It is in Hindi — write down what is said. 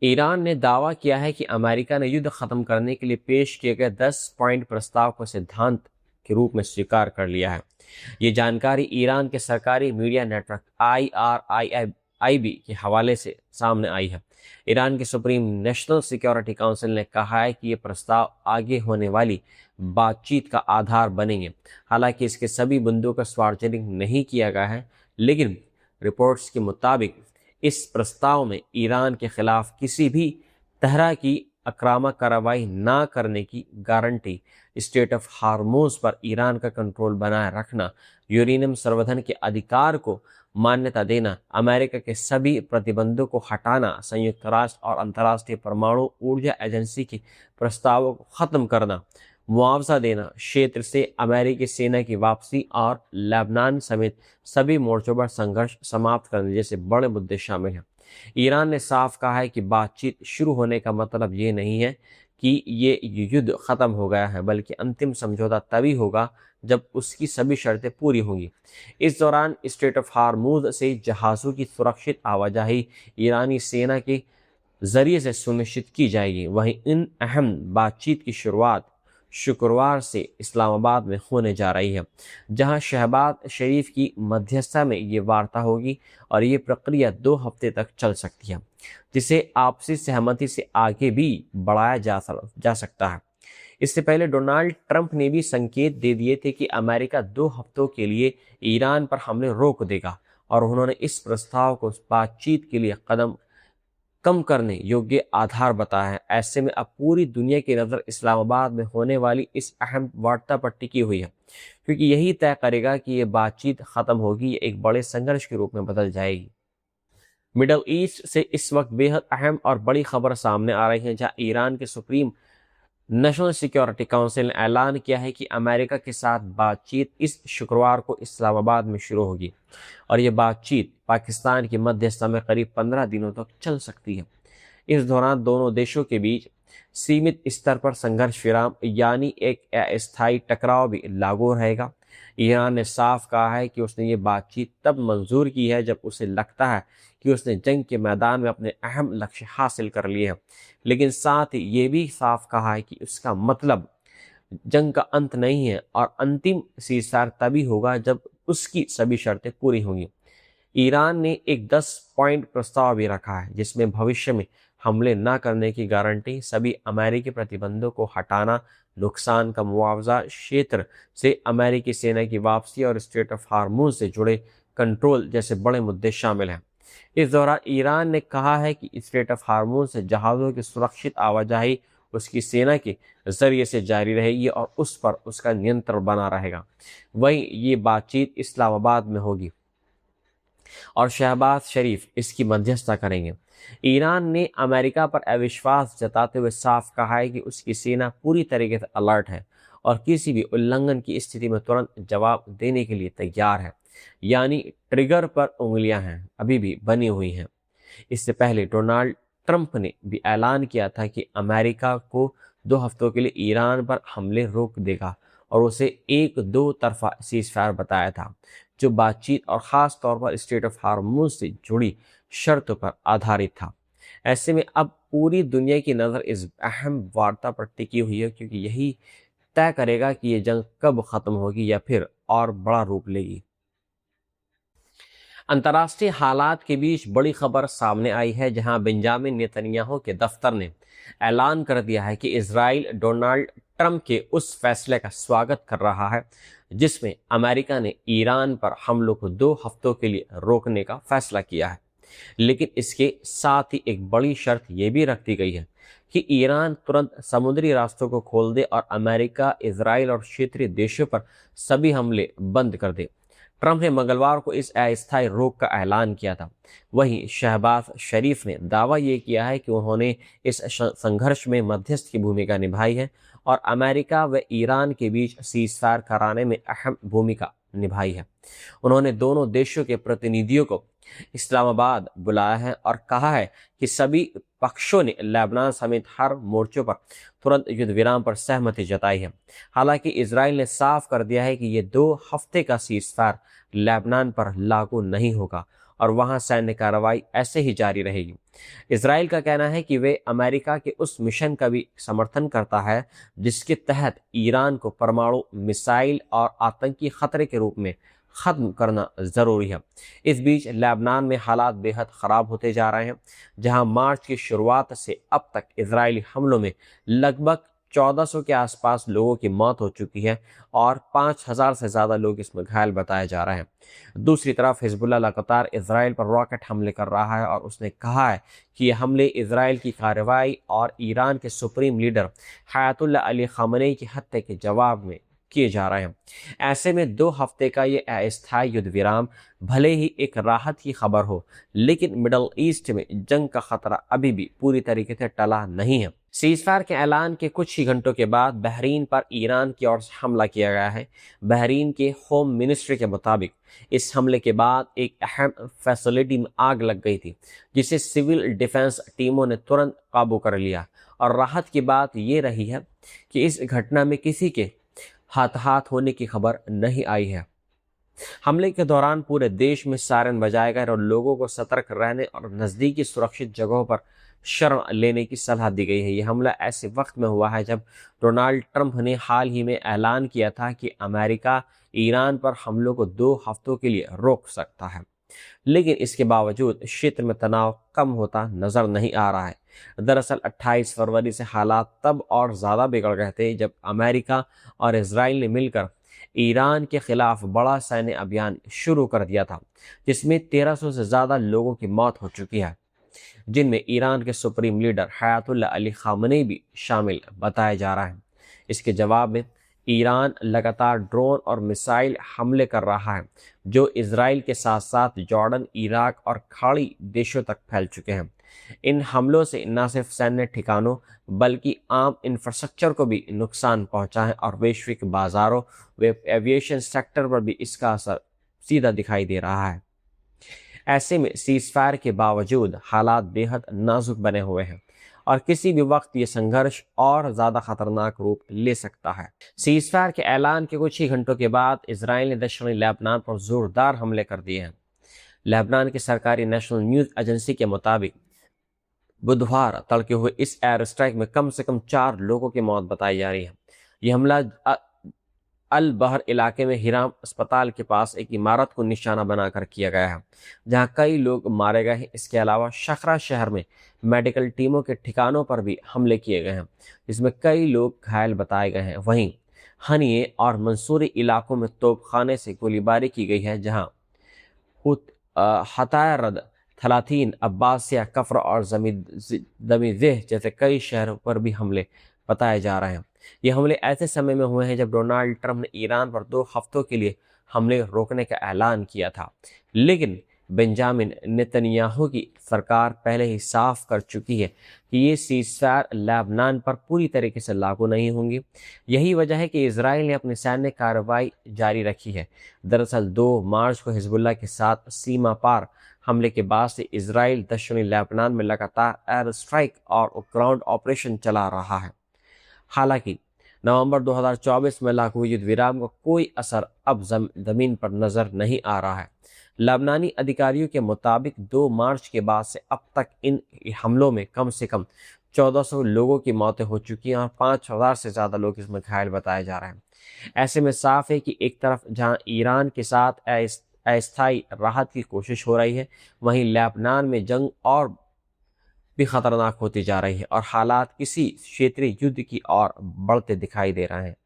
ईरान ने दावा किया है कि अमेरिका ने युद्ध खत्म करने के लिए पेश किए गए 10 पॉइंट प्रस्ताव को सिद्धांत के रूप में स्वीकार कर लिया है। ये जानकारी ईरान के सरकारी मीडिया नेटवर्क IRIB के हवाले से सामने आई है। ईरान के सुप्रीम नेशनल सिक्योरिटी काउंसिल ने कहा है कि ये प्रस्ताव आगे होने वाली बातचीत का आधार बनेंगे। हालांकि इसके सभी बिंदुओं का सार्वजनिक नहीं किया गया है, लेकिन रिपोर्ट्स के मुताबिक इस प्रस्ताव में ईरान के खिलाफ किसी भी तरह की आक्रामक कार्रवाई न करने की गारंटी, स्टेट ऑफ हार्मोज पर ईरान का कंट्रोल बनाए रखना, यूरेनियम संवर्धन के अधिकार को मान्यता देना, अमेरिका के सभी प्रतिबंधों को हटाना, संयुक्त राष्ट्र और अंतर्राष्ट्रीय परमाणु ऊर्जा एजेंसी के प्रस्तावों को खत्म करना, मुआवजा देना, क्षेत्र से अमेरिकी सेना की वापसी और लेबनान समेत सभी मोर्चों पर संघर्ष समाप्त करने जैसे बड़े मुद्दे शामिल हैं। ईरान ने साफ कहा है कि बातचीत शुरू होने का मतलब ये नहीं है कि ये युद्ध खत्म हो गया है, बल्कि अंतिम समझौता तभी होगा जब उसकी सभी शर्तें पूरी होंगी। इस दौरान स्ट्रेट ऑफ हार्मूज से जहाज़ों की सुरक्षित आवाजाही ईरानी सेना के जरिए से सुनिश्चित की जाएगी। वहीं इन अहम बातचीत की शुरुआत शुक्रवार से इस्लामाबाद में होने जा रही है, जहां शहबाज शरीफ की मध्यस्थता में ये वार्ता होगी और ये प्रक्रिया 2 हफ्ते तक चल सकती है, जिसे आपसी सहमति से आगे भी बढ़ाया जा सकता है। इससे पहले डोनाल्ड ट्रंप ने भी संकेत दे दिए थे कि अमेरिका 2 हफ्तों के लिए ईरान पर हमले रोक देगा और उन्होंने इस प्रस्ताव को बातचीत के लिए कदम कम करने योग्य आधार बताया है। ऐसे में अब पूरी दुनिया की नज़र इस्लामाबाद में होने वाली इस अहम वार्ता पर टिकी हुई है, क्योंकि यही तय करेगा कि ये बातचीत खत्म होगी या एक बड़े संघर्ष के रूप में बदल जाएगी। मिडल ईस्ट से इस वक्त बेहद अहम और बड़ी खबर सामने आ रही है, जहां ईरान के सुप्रीम नेशनल सिक्योरिटी काउंसिल ने ऐलान किया है कि अमेरिका के साथ बातचीत इस शुक्रवार को इस्लामाबाद में शुरू होगी और ये बातचीत पाकिस्तान की मध्यस्थता में करीब 15 दिनों तक चल सकती है। इस दौरान दोनों देशों के बीच सीमित स्तर पर संघर्ष विराम यानी एक अस्थायी टकराव भी लागू रहेगा। ईरान ने साफ कहा है कि उसने ये बातचीत तब मंजूर की है जब उसे लगता है कि उसने जंग के मैदान में अपने अहम लक्ष्य हासिल कर लिए हैं, लेकिन साथ ही ये भी साफ कहा है कि उसका मतलब जंग का अंत नहीं है और अंतिम सीज़फायर तभी होगा जब उसकी सभी शर्तें पूरी होंगी। ईरान ने एक 10 पॉइंट प्रस्ताव भी रखा है, जिसमें भविष्य में हमले न करने की गारंटी, सभी अमेरिकी प्रतिबंधों को हटाना, नुकसान का मुआवजा, क्षेत्र से अमेरिकी सेना की वापसी और स्ट्रेट ऑफ हार्मूज से जुड़े कंट्रोल जैसे बड़े मुद्दे शामिल हैं। इस दौरान ईरान ने कहा है कि स्ट्रेट ऑफ हार्मूज से जहाज़ों की सुरक्षित आवाजाही उसकी सेना के जरिए से जारी रहेगी और उस पर उसका नियंत्रण बना रहेगा। वहीं ये बातचीत इस्लामाबाद में होगी और शहबाज शरीफ इसकी मध्यस्थता करेंगे। ईरान ने अमेरिका पर अविश्वास जताते हुए साफ कहा है कि उसकी सेना पूरी तरीके से अलर्ट है और किसी भी उल्लंघन की स्थिति में तुरंत जवाब देने के लिए तैयार है, यानी ट्रिगर पर उंगलियां हैं अभी भी बनी हुई हैं। इससे पहले डोनाल्ड ट्रंप ने भी ऐलान किया था कि अमेरिका को 2 हफ्तों के लिए ईरान पर हमले रोक देगा और उसे एक 2 तरफा सीज़फायर बताया था, जो बातचीत और ख़ास तौर पर स्ट्रेट ऑफ हार्मूज से जुड़ी शर्तों पर आधारित था। ऐसे में अब पूरी दुनिया की नज़र इस अहम वार्ता पर टिकी हुई है, क्योंकि यही तय करेगा कि ये जंग कब ख़त्म होगी या फिर और बड़ा रूप लेगी। अंतर्राष्ट्रीय हालात के बीच बड़ी खबर सामने आई है, जहां बेंजामिन नेतन्याहू के दफ्तर ने ऐलान कर दिया है कि इजराइल डोनाल्ड ट्रंप के उस फैसले का स्वागत कर रहा है जिसमें अमेरिका ने ईरान पर हमलों को 2 हफ्तों के लिए रोकने का फैसला किया है। लेकिन इसके साथ ही एक बड़ी शर्त यह भी रख दी गई है कि ईरान तुरंत समुद्री रास्तों को खोल दे और अमेरिका, इजराइल और क्षेत्रीय देशों पर सभी हमले बंद कर दे। ट्रंप ने मंगलवार को इस अस्थायी रोक का ऐलान किया था। वहीं शहबाज शरीफ ने दावा ये किया है कि उन्होंने इस संघर्ष में मध्यस्थ की भूमिका निभाई है और अमेरिका व ईरान के बीच सीज़फायर कराने में अहम भूमिका निभाई है। उन्होंने दोनों देशों के प्रतिनिधियों को इस्लामाबाद बुलाया है और कहा है कि सभी पक्षों ने लेबनान समेत हर मोर्चों पर तुरंत युद्ध विराम पर सहमति जताई है। हालांकि इजराइल ने साफ कर दिया है कि ये 2 हफ्ते का सीज़फायर लेबनान पर लागू नहीं होगा और वहां सैन्य कार्रवाई ऐसे ही जारी रहेगी। इसराइल का कहना है कि वे अमेरिका के उस मिशन का भी समर्थन करता है जिसके तहत ईरान को परमाणु मिसाइल और आतंकी खतरे के रूप में खत्म करना जरूरी है। इस बीच लेबनान में हालात बेहद खराब होते जा रहे हैं, जहां मार्च की शुरुआत से अब तक इजरायली हमलों में लगभग 1400 के आसपास लोगों की मौत हो चुकी है और 5000 से ज़्यादा लोग इसमें घायल बताए जा रहे हैं। दूसरी तरफ हिजबुल्लाह लगातार इसराइल पर रॉकेट हमले कर रहा है और उसने कहा है कि ये हमले इसराइल की कार्रवाई और ईरान के supreme leader Ayatollah Ali Khamenei की हत्या के जवाब में किए जा रहे हैं। ऐसे में 2 हफ्ते का ये अस्थायी युद्ध विराम भले ही एक राहत की खबर हो, लेकिन मिडल ईस्ट में जंग का खतरा अभी भी पूरी तरीके से टला नहीं है। सीजफायर के ऐलान के कुछ ही घंटों के बाद बहरीन पर ईरान की ओर से हमला किया गया है। बहरीन के होम मिनिस्ट्री के मुताबिक इस हमले के बाद एक अहम फैसिलिटी में आग लग गई थी, जिसे सिविल डिफेंस टीमों ने तुरंत काबू कर लिया। और राहत की बात ये रही है कि इस घटना में किसी के हताहत होने की खबर नहीं आई है। हमले के दौरान पूरे देश में सायरन बजाए गए और लोगों को सतर्क रहने और नज़दीकी सुरक्षित जगहों पर शरण लेने की सलाह दी गई है। यह हमला ऐसे वक्त में हुआ है जब डोनाल्ड ट्रंप ने हाल ही में ऐलान किया था कि अमेरिका ईरान पर हमलों को 2 हफ्तों के लिए रोक सकता है, लेकिन इसके बावजूद क्षेत्र में तनाव कम होता नजर नहीं आ रहा है। दरअसल 28 फरवरी से हालात तब और ज़्यादा बिगड़ गए थे जब अमेरिका और इजराइल ने मिलकर ईरान के खिलाफ बड़ा सैन्य अभियान शुरू कर दिया था, जिसमें 1300 से ज़्यादा लोगों की मौत हो चुकी है, जिनमें ईरान के supreme leader Ayatollah Ali Khamenei भी शामिल बताया जा रहा है। इसके जवाब में ईरान लगातार ड्रोन और मिसाइल हमले कर रहा है, जो इजराइल के साथ साथ जॉर्डन, इराक और खाड़ी देशों तक फैल चुके हैं। इन हमलों से न सिर्फ सैन्य ठिकानों बल्कि आम इंफ्रास्ट्रक्चर को भी नुकसान पहुंचा है और वैश्विक बाजारों व एविएशन सेक्टर पर भी इसका असर सीधा दिखाई दे रहा है। ऐसे में सीजफायर के बावजूद हालात बेहद नाजुक बने हुए हैं और किसी भी वक्त ये संघर्ष और ज़्यादा खतरनाक रूप ले सकता है। सीजफायर के ऐलान के कुछ ही घंटों के बाद इसराइल ने दक्षिणी लेबनान पर जोरदार हमले कर दिए हैं। लेबनान की सरकारी नेशनल न्यूज़ एजेंसी के मुताबिक बुधवार तड़के हुए इस एयर स्ट्राइक में कम से कम 4 लोगों की मौत बताई जा रही है। यह हमला अल बहर इलाके में हिराम अस्पताल के पास एक इमारत को निशाना बनाकर किया गया है, जहां कई लोग मारे गए हैं। इसके अलावा शखरा शहर में मेडिकल टीमों के ठिकानों पर भी हमले किए गए हैं, जिसमें कई लोग घायल बताए गए हैं। वहीं हनिये और मंसूरी इलाकों में तोपखाने से गोलीबारी की गई है, जहां हतायरद, थलाथीन, अब्बासिया, कफ्र और दमीज़ेह जैसे कई शहरों पर भी हमले बताए जा रहे हैं। ये हमले ऐसे समय में हुए हैं जब डोनाल्ड ट्रंप ने ईरान पर 2 हफ्तों के लिए हमले रोकने का ऐलान किया था, लेकिन बेंजामिन नेतन्याहू की सरकार पहले ही साफ कर चुकी है कि ये सीजफायर लेबनान पर पूरी तरीके से लागू नहीं होंगी। यही वजह है कि इसराइल ने अपनी सैन्य कार्रवाई जारी रखी है। दरअसल 2 मार्च को हिजबुल्लाह के साथ सीमा पार हमले के बाद से इसराइल दक्षिणी लेबनान में लगातार एयर स्ट्राइक और ग्राउंड ऑपरेशन चला रहा है। हालांकि नवंबर 2024 में लागू युद्ध विराम का कोई असर अब जमीन पर नजर नहीं आ रहा है। लेबनानी अधिकारियों के मुताबिक 2 मार्च के बाद से अब तक इन हमलों में कम से कम 1400 लोगों की मौतें हो चुकी हैं और 5000 से ज़्यादा लोग इसमें घायल बताए जा रहे हैं। ऐसे में साफ है कि एक तरफ जहां ईरान के साथ अस्थायी राहत की कोशिश हो रही है, वहीं लेबनान में जंग और भी खतरनाक होती जा रही है और हालात किसी क्षेत्रीय युद्ध की ओर बढ़ते दिखाई दे रहे हैं।